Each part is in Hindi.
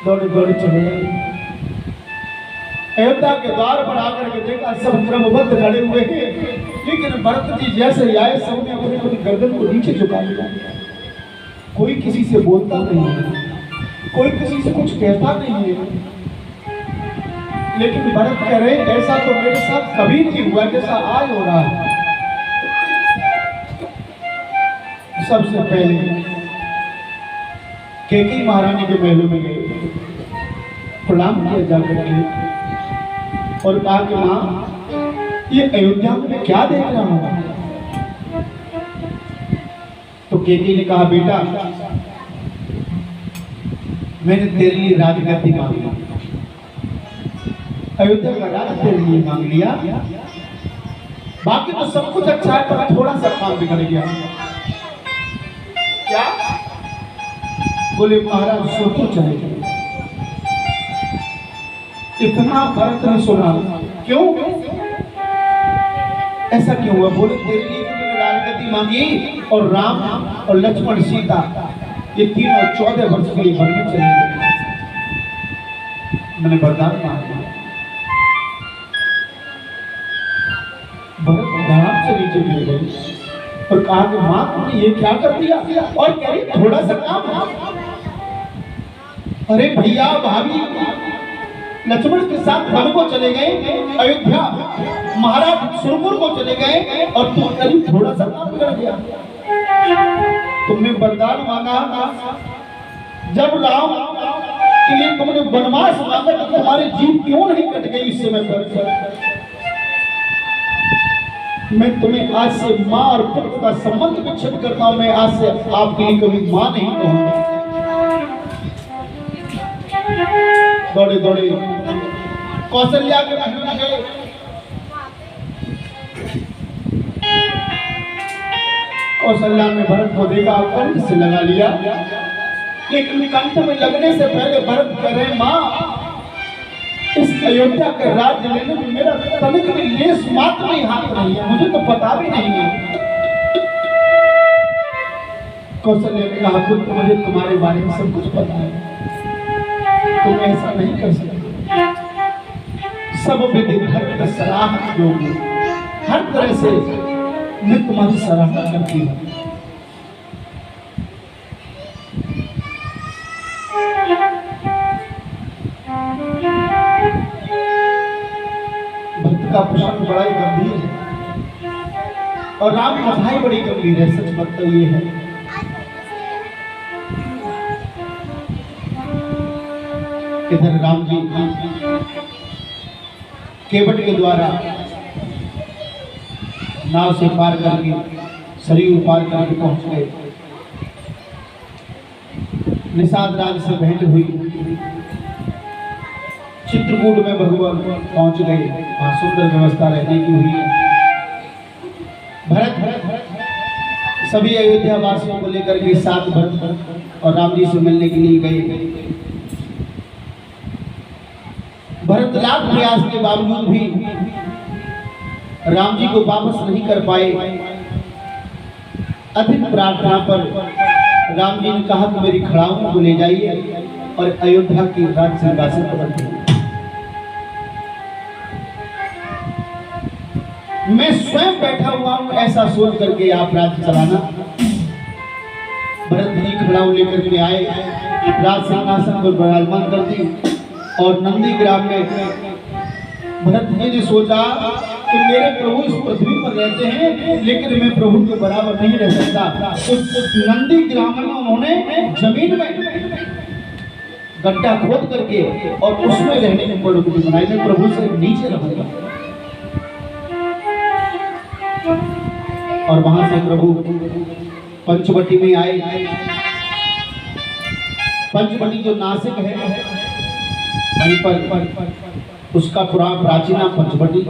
दौड़े दौड़े चले अयोध्या के द्वार पर आकर के देखा सब क्रमबद्ध खड़े हुए हैं, लेकिन भरत जी जैसे आए सबने अपनी अपनी गर्दन को नीचे झुका लिया। कोई किसी से बोलता नहीं है, कोई किसी से कुछ कहता नहीं है। लेकिन भरत कह रहे ऐसा तो मेरे साथ कभी नहीं हुआ जैसा आज हो रहा है। सबसे पहले कैकेयी महारानी के महलों में गए, प्रणाम किया जाकर के और कहा कि मां ये अयोध्या में मैं क्या देख रहा हूं। तो कैकेयी ने कहा बेटा मैंने तेरे लिए राजगद्दी मांगी, अयोध्या का राज तेरे लिए मांग लिया, बाकी तो सब कुछ अच्छा है पर थोड़ा सा काम बिगड़ गया। क्या? बोले महाराज सोचो चले गए। इतना भरत ने सुना, क्यों ऐसा क्यों हुआ? बोले तेरे लिए मैंने राजगद्दी मांगी और राम और लक्ष्मण सीता ये तीनों 14 वर्ष के लिए वन में चले गए, मैंने वरदान मांगा। भरत धाम से नीचे गिर गए और कहा कि मां तुमने ये क्या कर दिया? और कह रही थोड़ा सा काम। अरे भैया भाभी लक्ष्मण के साथ वन को चले गए, अयोध्या महाराज सुरपुर को चले गए और तुम करीब थोड़ा सा काम कर दिया। तुमने वरदान मांगा, जब राम के लिए तुमने वनवास मांगा तो तुम्हारी जीव क्यों नहीं कट गई इस समय पर? मैं तुम्हें आज से माँ और पुत्र का संबंध विच्छेद करता हूं। मैं आज से आपके लिए कभी माँ नहीं कहूंगा। दौड़े दौड़े कौशल्या के महल में गए। कौशल्या में भरत को देखा, कंठ से लगा लिया, लेकिन कंठ में लगने से पहले भरत कह रहे माँ इस अयोध्या के राज्य लेने में मेरा तनिक भी लेस मात्र नहीं हाथ नहीं है, मुझे तो पता भी नहीं है। कौशल्या ने कहा पुत्र मुझे तुम्हारे बारे में सब कुछ पता है, तुम ऐसा नहीं कर सकते। सब विधि भरत सराहना योग्य, हर तरह से मैं तुम्हारी सराहना करती हूँ। भक्त का प्रसंग बड़ा ही गंभीर है और राम कथाएं बड़ी गंभीर है। सच बात तो ये है इधर राम जी केवट के द्वारा नाव से पार करके सरयू पार करके पहुंच गए। निषाद राज से भेंट हुई, चित्रकूट में भगवान पहुंच गए, वहां सुंदर व्यवस्था रहने की हुई। भरत सभी अयोध्या वासियों को लेकर के साथ भरत और राम जी से मिलने के लिए गए। भरत लाख प्रयास के बावजूद भी राम जी को वापस नहीं कर पाए। अधिक प्रार्थना पर राम जी ने कहा कि मेरी खड़ाओं को ले जाइए और अयोध्या की राज सिंहासन पर रखिए। मैं स्वयं बैठा हुआ हूं ऐसा सोच करके आप राज्य चलाना। भरत जी खड़ाऊ लेकर के आए, राज सिंहासन पर विराजमान कर दी और नंदी ग्राम में भरत जी ने सोचा कि मेरे प्रभु इस पृथ्वी पर रहते हैं लेकिन मैं प्रभु के बराबर नहीं रह सकता। उस नंदी ग्राम में उन्होंने जमीन में गड्ढा खोद करके और उसमें रहने की प्रवृत्ति बनाई, मैं प्रभु से नीचे रहूंगा। और वहां से प्रभु पंचवटी में आए। पंचवटी जो नासिक है वहीं पर उसका पुराना प्राचीन नाम पंचवटी,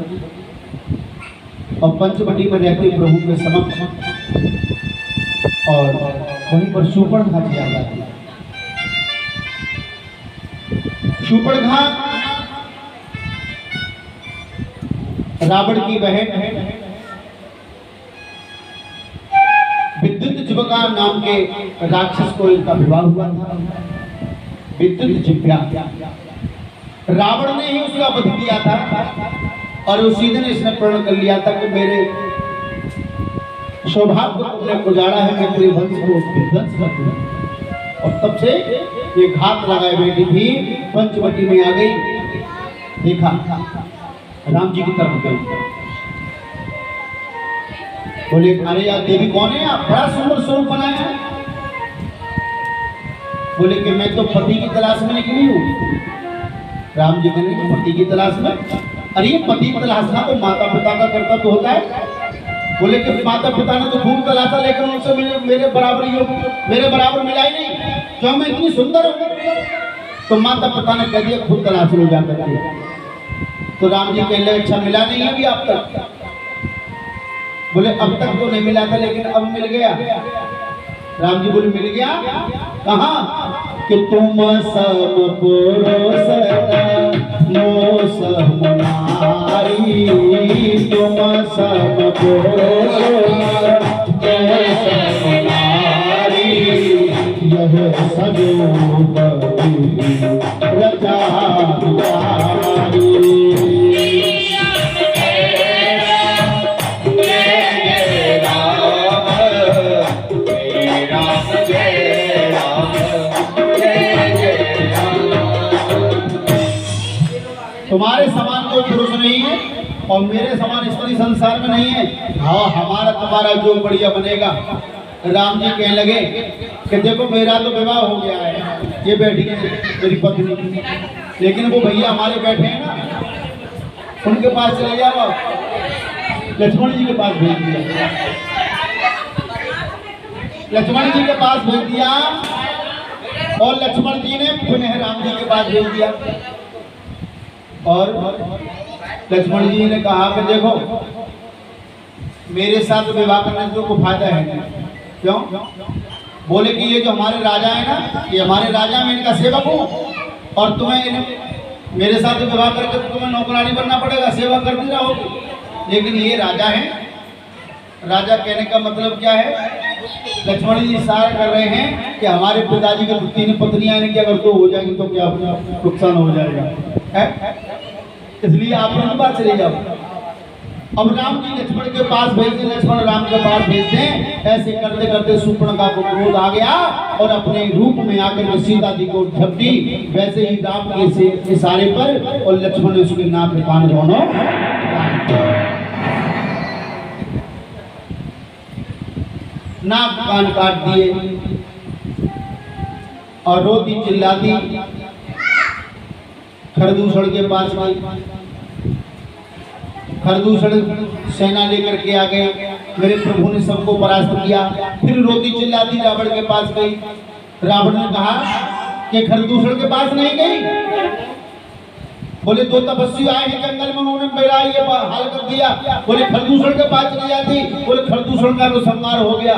और पंचवटी में रहते प्रभु के समक्ष और वहीं पर शूर्पणखा किया जाता है। शूर्पणखा रावण की बहन है। विद्युत जीविका नाम के राक्षस को इनका विवाह हुआ था। विद्युत जिभ्या रावण ने ही उसका वध किया था और उसी दिन इसने प्रण कर लिया था कि मेरे सौभाग्य को तुमने उजाड़ा है, मैं तेरे वंश को विध्वंस कर दूंगा। और तब से ये घात लगाए बैठी थी, पंचवटी में आ गई, देखा राम जी की तरफ गई, बोले अरे यार देवी कौन है आप, बड़ा सुंदर स्वरूप बनाया है। बोले कि मैं तो पति की तलाश में निकली हूँ। राम जी कहने पति की तलाश में, अरे ये पति तलाशना तो माता पिता का कर्तव्य तो होता है। बोले कि माता पिता ने तो खूब तलाशा, लेकिन उनसे मेरे बराबर मिला ही नहीं, क्यों मैं इतनी सुंदर हूँ। तो माता पिता ने कह दिया खुद तलाश लो जाकर के। तो राम जी कहने लगे अच्छा मिला नहीं अभी आप तक। बोले अब तक तो नहीं मिला था लेकिन अब मिल गया। राम जी बोले मिल गया कहाँ, कि तुम सब पुरुषता मोस मुनारी, तुम सब पुरुषता मुनारी, यह सजो रचा तुम्हारे समान कोई पुरुष नहीं है और मेरे समान स्त्री संसार में नहीं है। हाँ हमारा तुम्हारा जो बढ़िया बनेगा। राम जी कहने लगे कि देखो मेरा तो विवाह हो गया है, ये बैठी है मेरी पत्नी, लेकिन वो भैया हमारे बैठे हैं ना, उनके पास चले जाओ। लक्ष्मण जी के पास भेज दिया, लक्ष्मण जी के पास भेज दिया और लक्ष्मण जी ने पुनः राम जी के पास भेज दिया। और लक्ष्मण जी ने कहा कि देखो मेरे साथ विवाह करने से कोई फायदा है नहीं। क्यों? बोले कि ये जो हमारे राजा है ना, ये हमारे राजा में इनका सेवक हूँ और तुम्हें मेरे साथ विवाह करके तो तुम्हें नौकरानी बनना पड़ेगा, सेवा करती रहोगी। लेकिन ये राजा है, राजा कहने का मतलब क्या है, लक्ष्मण जी इशारा कर रहे हैं कि हमारे पिताजी के 3 पत्नियां हैं कि अगर 2 हो जाएंगी तो क्या नुकसान हो जाएगा है? इसलिए आप उनके पास चले जाओ। अब राम जी लक्ष्मण के पास भेजते, लक्ष्मण राम के पास भेजते, ऐसे करते करते शूर्पणखा को क्रोध आ गया और अपने रूप में आकर सीता जी को झपटी। वैसे ही राम के इशारे पर और लक्ष्मण ने उसके नाक के कान दोनों नाक कान काट दिए और रोती चिल्लाती खरदूषण के पास गई। खरदूषण सेना लेकर के आ गए, मेरे प्रभु ने सबको परास्त किया। फिर रोती चिल्लाती रावण के पास गई। रावण ने कहा कि खरदूषण के पास नहीं गई। बोले 2 तपस्वी आए हैं जंगल में, उन्होंने मेरा ये हाल कर दिया। बोले खरदूषण के पास चली जाती, बोले खरदूषण का तो संहार हो गया।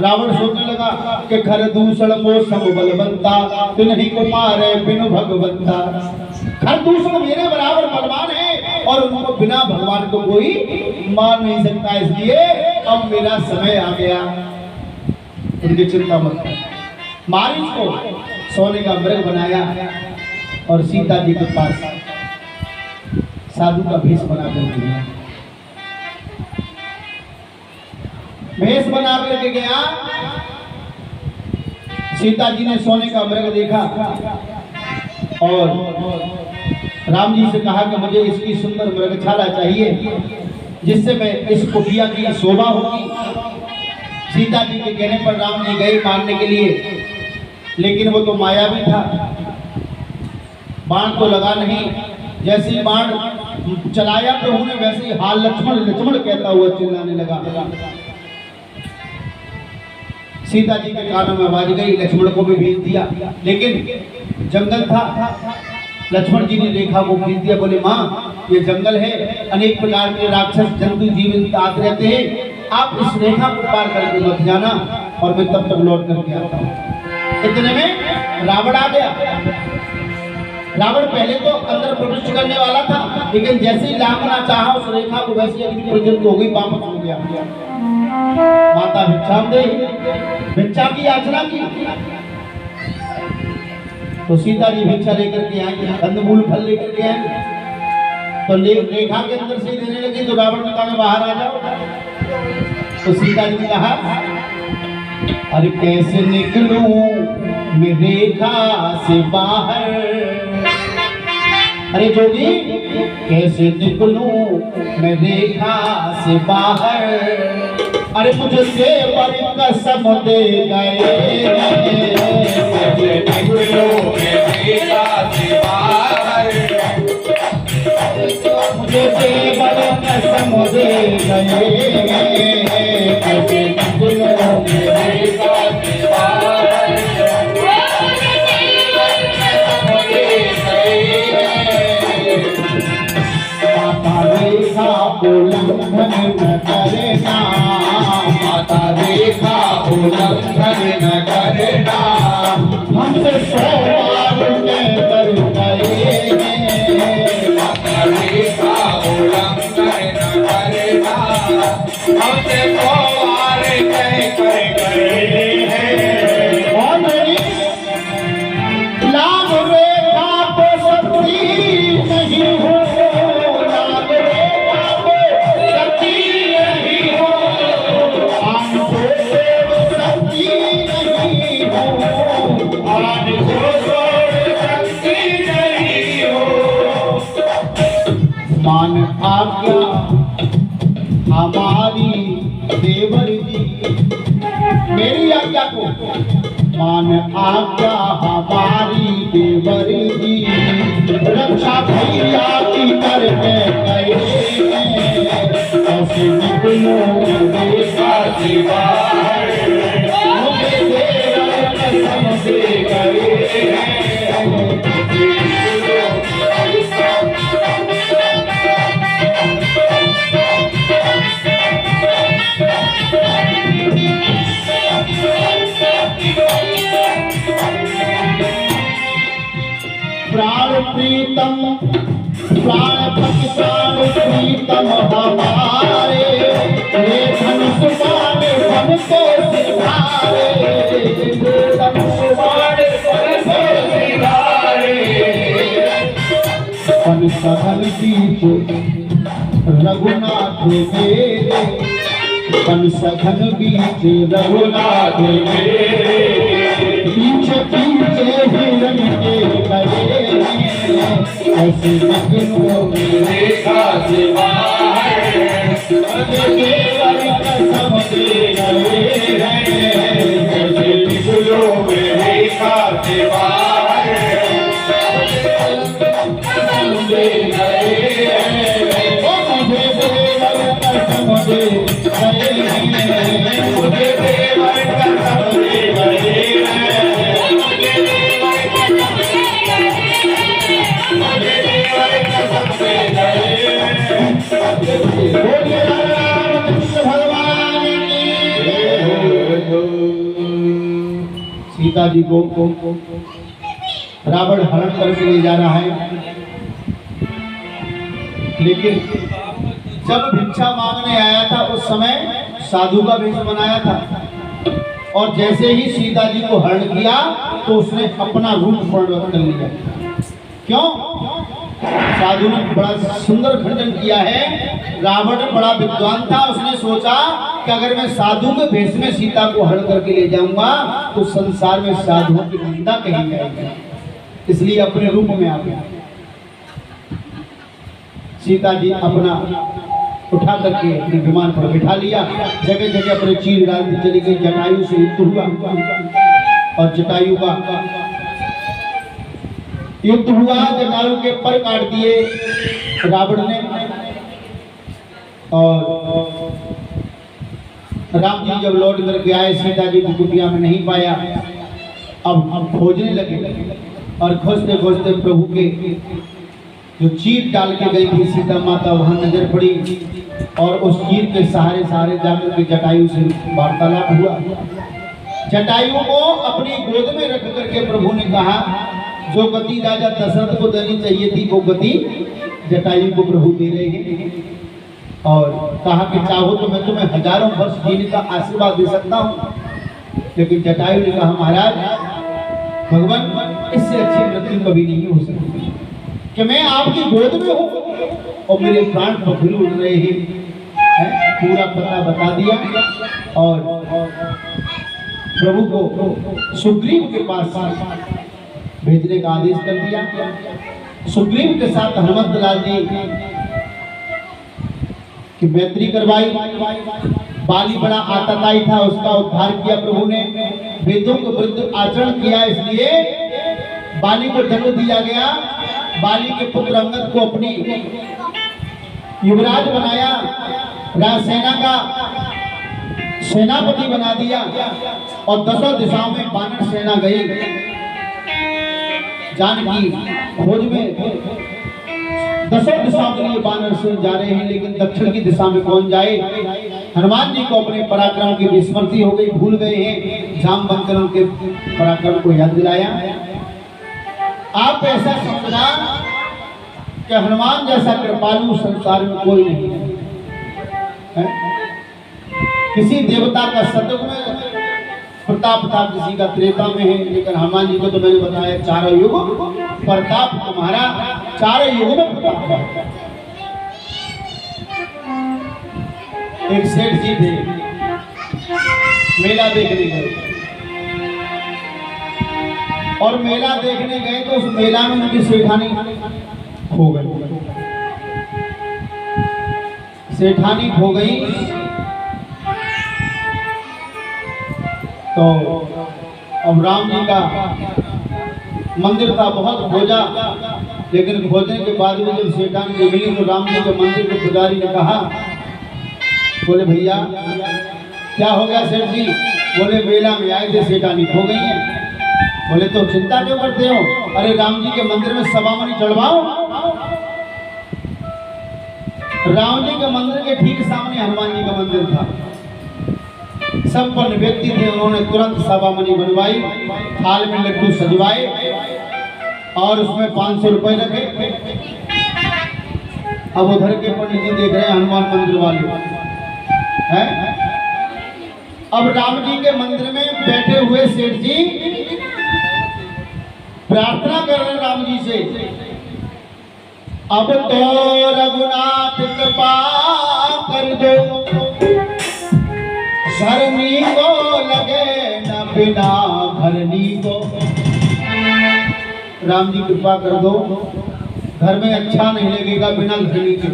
रावण सोचने लगा कि खरदूषण को सब बलवंता, तिन्हीं को मारे बिनु भगवंता। खरदूषण मेरे बराबर बलवान है और उनको बिना भगवान को कोई मार नहीं सकता, इसलिए अब मेरा समय आ गया। उनकी चिंता मत करो। मारीच को सोने का मृग बनाया और सीता जी के पास साधु का भेष बनाकर दिया। भेष बना करके गया। सीता जी ने सोने का मृग देखा और राम जी से कहा कि मुझे इसकी सुंदर मृगछाला चाहिए जिससे मैं इस कुटिया की शोभा होगी। सीता जी के कहने पर राम जी गए मारने के लिए, लेकिन वो तो मायावी था, बाण तो लगा नहीं। जैसे ही बाण चलाया प्रभु ने वैसे ही हाल लक्ष्मण लक्ष्मण कहता हुआ चिल्लाने लगा। सीता जी के कानों में आवाज गई, लक्ष्मण को भी भेज दिया, लेकिन जंगल था। लक्ष्मण जी ने रेखा को भेज दिया, बोले माँ ये जंगल है, अनेक प्रकार के राक्षस जंतु जीवित आते रहते हैं, आप इस रेखा को पार करके मत जाना और मैं तब तक लौट करके आता हूँ। इतने में रावण आ गया। रावण पहले तो अंदर प्रविष्ट करने वाला था, लेकिन जैसे ही लांघना चाहा उस रेखा को वैसे अग्नि प्रज्वलित हो गई, वापस हो गया। माता भिक्षा दे, भिक्षा की याचना की। तो सीता जी भिक्षा लेकर के आई, कंदमूल फल लेकर के आई। तो रेखा के अंदर से देने लगी तो रावण ने कहा बाहर आ जाओ। तो सीता जी ने कहा अरे कैसे निकलूं मैं रेखा से बाहर, अरे जोगी कैसे निकलूं मैं रेखा से बाहर, अरे मुझे देवर कसम दे गए कैसे निकलूं मैं रेखा से बाहर, मुझे देवर कसम दे गए कैसे निकलूं मैं रेखा से बाहर, उल्लंघन न करना, माता रेखा उल्लंघन न करना, हमसे 100 बार कर गए, माता रेखा उल्लंघन न करना, हमसे 100 बार कर गए हैं। और लाभ रेखा को शक्ति नहीं हो, मान आज्ञा हमारी देवर जी, मेरी आज्ञा को मान आज्ञा हमारी देवर जी, रक्षा भैया की करके गए ऐसे निकलो रेखा से बाहर, मुझे देवर कसम दे गए प्राण प्रीतम, प्राणपति प्राण प्रीतम हमारे, ये धनुष बाण मन को सिधारे, धनुष बाण मन को सिधारे, पन सघन बीच रघुनाथ मेरे, पन सघन बीच रघुनाथ मेरे, पीछे पीछे हिरण के गए ऐसे निकलो रेखा से बाहर, देवर कसम दे गए ऐसे निकलो रेखा से बाहर, कसम दे गए मुझे देवर कसम दे गए, मुझे देवर कसम दे गए। सीता जी को रावण हरण करके ले जा रहा है, लेकिन जब भिक्षा मांगने आया था उस समय साधु का वेश बनाया था, और जैसे ही सीता जी को हरण किया तो उसने अपना रूप परिवर्तन कर लिया। क्यों? साधु ने बड़ा सुंदर खंडन किया है। रावण बड़ा विद्वान था, उसने सोचा कि अगर मैं साधु के भेष में सीता को हरण करके ले जाऊंगा तो संसार में साधुओं की निंदा कही जाएगी, इसलिए अपने रूप में आ गया। सीता जी अपना उठा करके अपने विमान पर बिठा लिया, जगह जगह अपने चीर डालती चली गई। जटायु से युद्ध हुआ और जटायु का युद्ध हुआ, जटायु के पर काट दिए रावण ने, और राम जी जब लौट करके आए सीता जी को कुटिया में नहीं पाया। अब खोजने लगे और खोजते खोजते प्रभु के जो चीर डाल के गई थी सीता माता वहां नजर पड़ी, और उस चीर के सहारे सहारे जाकर के जटायु से वार्तालाप हुआ। जटायु को अपनी गोद में रख करके प्रभु ने कहा, जो गति राजा दशरथ को देनी चाहिए थी वो गति जटायु को प्रभु दे रहे हैं। और कहा कि चाहो तो मैं तुम्हें हजारों वर्ष जीने का आशीर्वाद दे सकता हूँ। लेकिन जटायु ने कहा महाराज भगवान इससे अच्छी मृत्यु कभी नहीं हो सकती कि मैं आपकी गोद में हूँ और मेरे प्राण पखरू उड़ रहे हैं। पूरा पता बता दिया और प्रभु को सुग्रीव के पास भेजने का आदेश कर दिया। सुग्रीव के साथ हनुमत लाल जी की मैत्री करवाई। बाली बड़ा आतताई था, उसका उद्धार किया प्रभु ने। वेदों के विरुद्ध आचरण किया, इसलिए बाली को दंड दिया गया। बाली के पुत्र अंगद को अपनी युवराज बनाया, राजसेना का सेनापति बना दिया और दसों दिशाओं में वानर सेना गई। जानकी खोज में दसों दिशाओं के लिए वानर से जा रहे हैं, लेकिन दक्षिण की दिशा में कौन जाए। हनुमान जी को अपने पराक्रम की विस्मृति हो गई, भूल गए हैं। जामवंत ने उनके पराक्रम को याद दिलाया। आप ऐसा समझना कि हनुमान जैसा कृपालु संसार में कोई नहीं है। किसी देवता का सतयुग में प्रताप था, किसी का त्रेता में है, लेकिन हनुमान जी को तो मैंने बताया चारों युग प्रताप तुम्हारा, चारों युग में प्रताप है। एक सेठ जी थे, मेला देखने गए और मेला देखने गए तो उस मेला में उनकी सेठानी खो गई। सेठानी खो गई तो अब राम जी का मंदिर था, बहुत खोजा, लेकिन खोजने के बाद में जब सेठानी मिली तो राम जी के मंदिर के पुजारी ने कहा, बोले भैया क्या हो गया सेठ जी? बोले मेला में आए थे, सेठानी खो गई है। बोले तो चिंता क्यों करते हो? अरे राम जी के मंदिर में सवामणि चढ़वाओ। राम जी के मंदिर के ठीक सामने हनुमान जी का मंदिर था। सब पर व्यक्ति थे, उन्होंने तुरंत सवामणि बनवाई, थाल में लड्डू सजवाए और उसमें 500 रुपए रखे। अब उधर के पंडित जी देख रहे हैं हनुमान मंदिर वाले हैं। अब राम जी के मंदिर में बैठे हुए सेठ जी प्रार्थना कर रहे राम जी से, अब तो रघुनाथ कृपा कर दो, धरनी को लगे न बिना भरनी को। राम जी कृपा कर दो, घर में अच्छा नहीं लगेगा बिना धरनी के।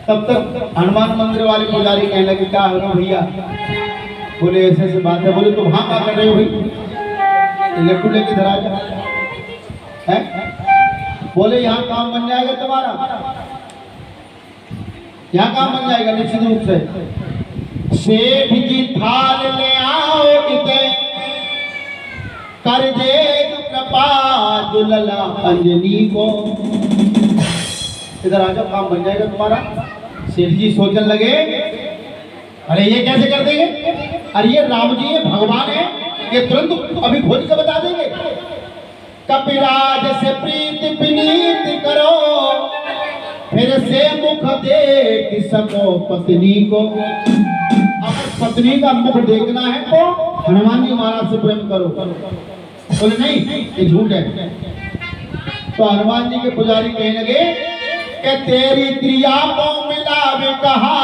तब तक हनुमान मंदिर वाले पुजारी कहने लगे, क्या हो भैया? बोले ऐसे ऐसे बात है। बोले तुम हाँ क्या कर रहे हो भाई? लड्डू लेके धरा है। बोले यहाँ काम बन जाएगा तुम्हारा, यहाँ काम बन जाएगा निश्चित रूप से। सेठ जी थाल ले आओ इते, कर दे कृपा दुलला अंजनी को। इधर आ जाओ, काम बन जाएगा तुम्हारा। सेठ जी सोचने लगे, अरे ये कैसे कर देंगे? अरे ये राम जी है, भगवान है, ये तुरंत अभी खोज के बता देंगे। कपिराज से प्रीति विनीत करो, फिर से मुख देख सको पत्नी को। अगर पत्नी का मुख देखना है तो हनुमान जी महाराज से प्रेम करो। बोले नहीं, ये झूठ है। तो हनुमान जी के पुजारी कहने लगे कि तेरी क्रिया को मिलावे कहा,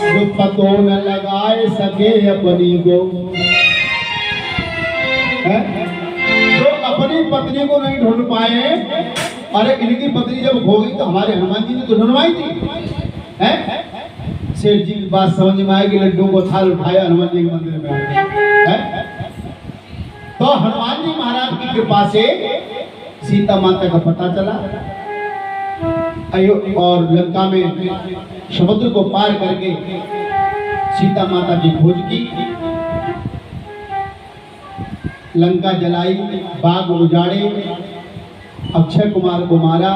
जो पतो न लगाए सके अपनी को। जो अपनी पत्नी को नहीं ढूंढ पाए, अरे इनकी पत्नी जब हो गई तो हमारे हनुमान जी ने तो ढूंढवाई थी। हैं? सेठ जी की बात समझ में आएगी, लड्डू को थाल उठाया, हनुमान जी के मंदिर में है। तो हनुमान जी महाराज की कृपा से सीता माता का पता चला और लंका में समुद्र को पार करके सीता माता की खोज की, लंका जलाई, बाग उजाड़े, अक्षय कुमार को मारा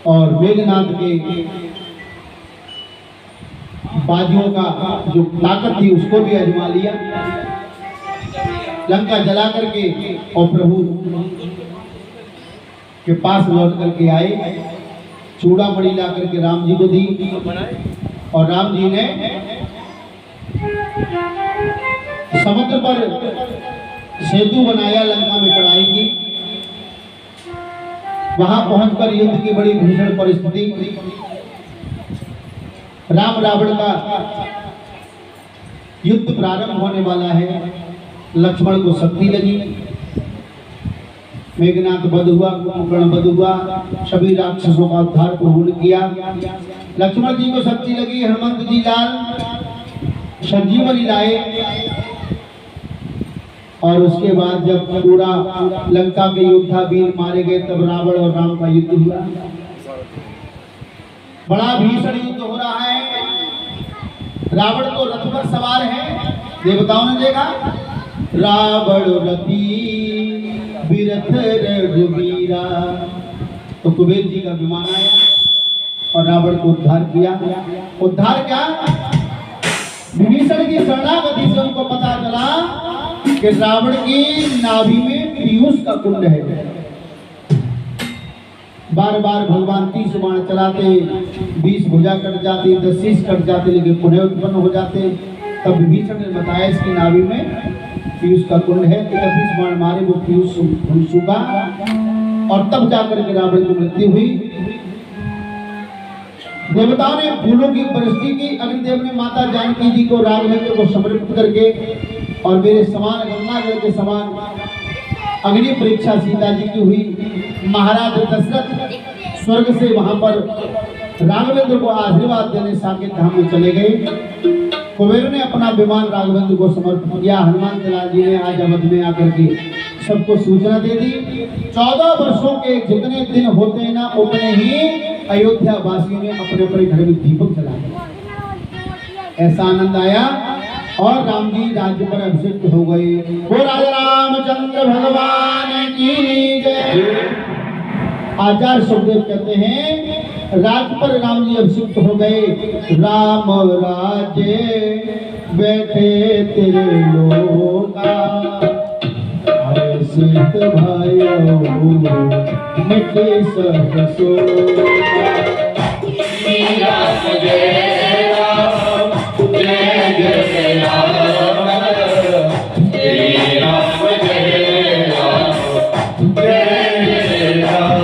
और मेघनाथ के बाजुओं का जो ताकत थी उसको भी आजमा लिया। लंका जला करके और प्रभु के पास लौट करके आए, चूड़ामणि ला करके राम जी को दी और राम जी ने समुद्र पर सेतु बनाया, लंका में चढ़ाई की। वहां पहुंचकर युद्ध की बड़ी भीषण परिस्थिति, राम रावण का युद्ध प्रारंभ होने वाला है। लक्ष्मण को शक्ति लगी, मेघनाथ वध हुआ, कुंभकर्ण वध हुआ, सभी राक्षसों का उद्धार प्रभु ने किया। लक्ष्मण जी को शक्ति लगी, हनुमंत जी लाल संजीवनी लाए और उसके बाद जब पूरा लंका के योद्धा वीर मारे गए तब रावण और राम का युद्ध हुआ। बड़ा भीषण युद्ध हो रहा है। रावण तो रथ पर सवार है, देवताओं ने देखा रावण रथी बिरथ रघुवीरा, तो कुबेर जी का विमान आया और रावण को उद्धार किया। उद्धार क्या, विभीषण की शरणागति से उनको पता चला कि रावण की नाभि में पीयूष का कुंड है। बार बार भगवान 30 बाण चलाते, 20 भुजा कट जाती, 10 शीश कट जाते, लेकिन पुनः उत्पन्न हो जाते। तब विभीषण ने बताया इसकी नाभि में पीयूष का कुंड है। 31 बाण मारे, वो पीयूष सूखा और तब जाकर के रावण की मृत्यु हुई। देवताओं ने फूलों की वृष्टि की। अग्निदेव ने माता जानकी जी को राघवेंद्र को समर्पित करके और मेरे समान गंगाजल के समान अग्नि परीक्षा सीता जी की हुई। महाराज दशरथ स्वर्ग से वहां पर राघवेंद्र को आशीर्वाद देने साकेत धाम में चले गए। कुबेर ने अपना विमान राघवेंद्र को समर्पित किया। हनुमान लाल जी ने आज अवध में आकर के सबको सूचना दे दी। 14 वर्षों के जितने दिन होते हैं ना, उतने ही अयोध्या वासियों ने अपने अपने घर में दीपक जलाए। ऐसा आनंद आया और राम जी राज्य पर अभिषिक्त हो गए। वो राजा रामचंद्र भगवान की जय। आचार्य सुखदेव कहते हैं राज पर राम जी अभिषिक्त हो गए। राम राजे बैठे तेरे लोगा, सीत भाइयों मिट्टी सब सोना। जय राम जय राम जय जय राम, जय राम जय राम जय जय राम,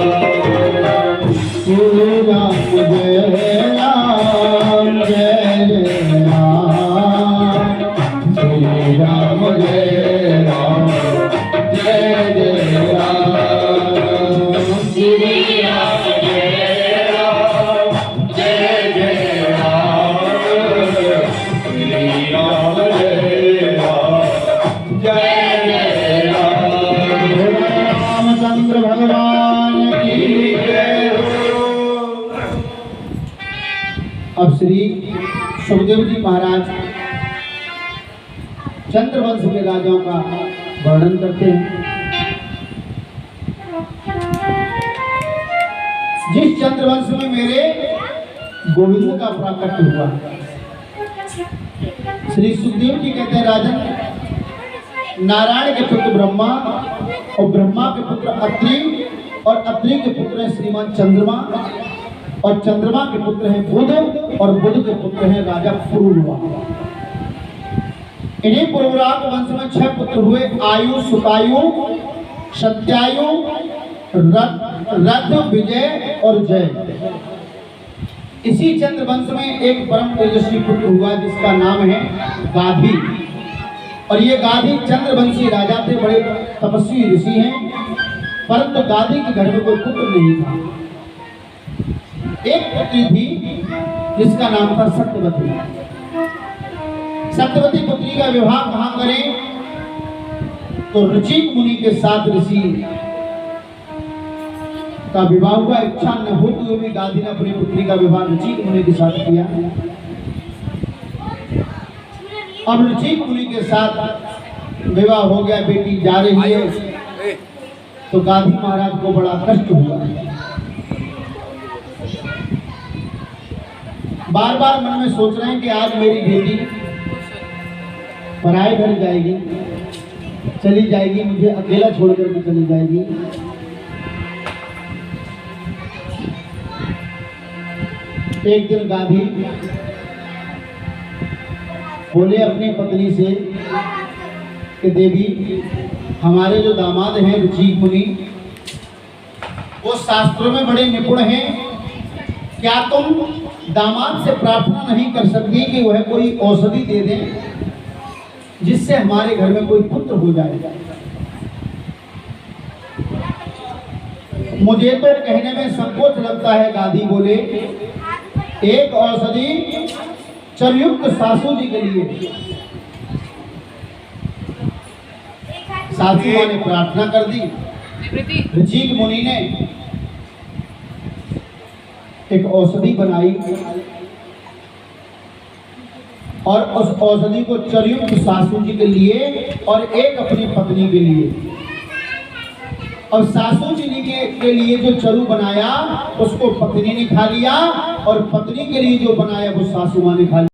श्री राम जय राम जय जय राम, श्री राम जय राम जय जय राम, श्री राम जय राम जय जय राम, श्री राम जय राम जय जय राम। रामचंद्र भगवान की जय हो। अब श्री सुखदेव जी महाराज चंद्रवंश के राजाओं का वर्णन करते हैं। जिस चंद्रवंश में मेरे गोविंद का प्राकट्य हुआ। श्री सुखदेव जी कहते हैं राजन, नारायण के पुत्र ब्रह्मा और ब्रह्मा के पुत्र अत्रि और अत्रि के पुत्र है श्रीमान चंद्रमा और चंद्रमा के पुत्र हैं बुध और बुध के पुत्र हैं राजा पुरुरवा। इन्हीं पुरुराग वंश में 6 पुत्र हुए, आयु, सुतायु, सत्यायु, रथ, विजय और जय। इसी चंद्र वंश में एक परम तेजस्वी पुत्र हुआ जिसका नाम है गाधी। और ये गाधी चंद्रवंशी राजा थे, बड़े तपस्वी ऋषि हैं, परंतु गाधी के घर में कोई पुत्र नहीं था। एक पुत्री थी जिसका नाम था सत्यवती। सत्यवती पुत्री का विवाह कहाँ करें, तो ऋचिक मुनि के साथ ऋषि का विवाह हुआ। इच्छा न होते हुए भी गाधी ने अपनी पुत्री का विवाह ऋचिक मुनि के साथ किया। अब ऋचिक मुनि के साथ विवाह हो गया, बेटी जा रही है, तो गाधी महाराज को बड़ा कष्ट हुआ। बार बार मन में सोच रहे हैं कि आज मेरी बेटी पराए घर जाएगी, चली जाएगी, मुझे अकेला छोड़कर के चली जाएगी। एक दिन गांधी बोले अपनी पत्नी से कि देवी, हमारे जो दामाद हैं रुचि मुनि, वो शास्त्रों में बड़े निपुण हैं, क्या तुम दामाद से प्रार्थना नहीं कर सकती कि वह कोई औषधि दे दें जिससे हमारे घर में कोई पुत्र हो जाए? मुझे तो कहने में संकोच लगता है। गांधी बोले, एक औषधि चरयुक्त सासू जी के लिए। सासू माँ ने प्रार्थना कर दी। ऋषिक मुनि ने एक औषधि बनाई और उस औषधि को चरयुक्त सासू जी के लिए और एक अपनी पत्नी के लिए। और सासू जी के लिए जो चरु बनाया उसको पत्नी ने खा लिया और पत्नी के लिए जो बनाया वो सासू माँ ने खा लिया।